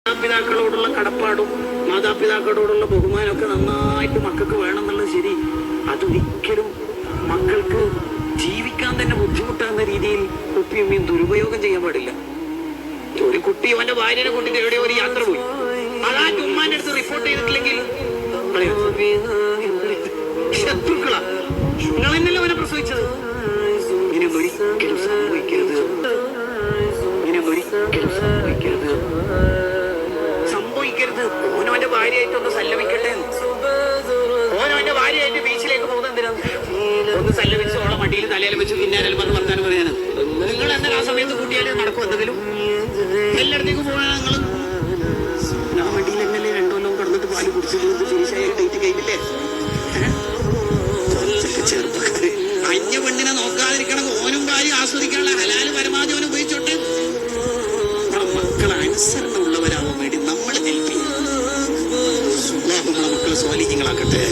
മാതാപിതാക്കളോടുള്ള കടപ്പാടും മാതാപിതാക്കളോടുള്ള ബഹുമാനമൊക്കെ നന്നായിട്ട് മക്കൾക്ക് വേണമെന്നുള്ളത് ശരി. അതൊരിക്കലും മക്കൾക്ക് ജീവിക്കാൻ തന്നെ ബുദ്ധിമുട്ടാകുന്ന രീതിയിൽ ഉപ്പിയും ദുരുപയോഗം ചെയ്യാൻ പാടില്ല. ഒരു കുട്ടി അവന്റെ ഭാര്യനെ കൂട്ടിട്ട് എവിടെയോ ഒരു യാത്ര പോയി, അതാ ഉമ്മാന്റെ അടുത്ത് റിപ്പോർട്ട് ചെയ്തിട്ടില്ലെങ്കിൽ ശത്രുക്കളാ. നിങ്ങൾ എന്നല്ലേ അവനെ പ്രസവിച്ചത്. ഇങ്ങനെയൊന്നും ഒരിക്കലും സംഭവിക്കരുത്, ഇങ്ങനെയൊന്നും ഒരിക്കലും സംഭവിക്കരുത്, സംഭവിക്കരുത്. ഓനവന്റെ ഭാര്യയായിട്ടൊന്ന് സല്ലപിക്കട്ടെ. ഓനവന്റെ ഭാര്യയായിട്ട് ബീച്ചിലേക്ക് പോകുന്നത് എന്തിനാണ്? ഒന്ന് സല്ലപിച്ച് ഓളെ മടിയിൽ തലയിൽ വെച്ച് പിന്നാലും വന്ന് വർത്താനം പറയാന്. നിങ്ങൾ എന്നാൽ ആ സമയത്ത് കൂട്ടിയാലും നടക്കും എന്തെങ്കിലും. എല്ലായിടത്തേക്കും പോകാൻ നിങ്ങൾ ആ മടിയിൽ എന്നല്ലേ 2 കൊല്ലം കടന്നിട്ട് പാല് കുടിച്ചിട്ട് ഫിനിഷായ ഡേറ്റ് കഴിഞ്ഞില്ലേ? ചെറുപ്പക്കാര് അന്യ പെണ്ണിനെ നോക്കാതിരിക്കണം. ഓനും ഭാര്യ ആസ്വദിക്കാനുള്ള ഹലാല് പരമാവധി ഓൻ ഉപയോഗിച്ചോട്ടെ. മക്കൾ അനുസരണ ഉള്ളവരാവാൻ വേണ്ടി നമ്മൾ ഹെൽപ്പ് ചെയ്യും. മക്കളെ സ്വാലിഹ്യങ്ങളാക്കട്ടെ.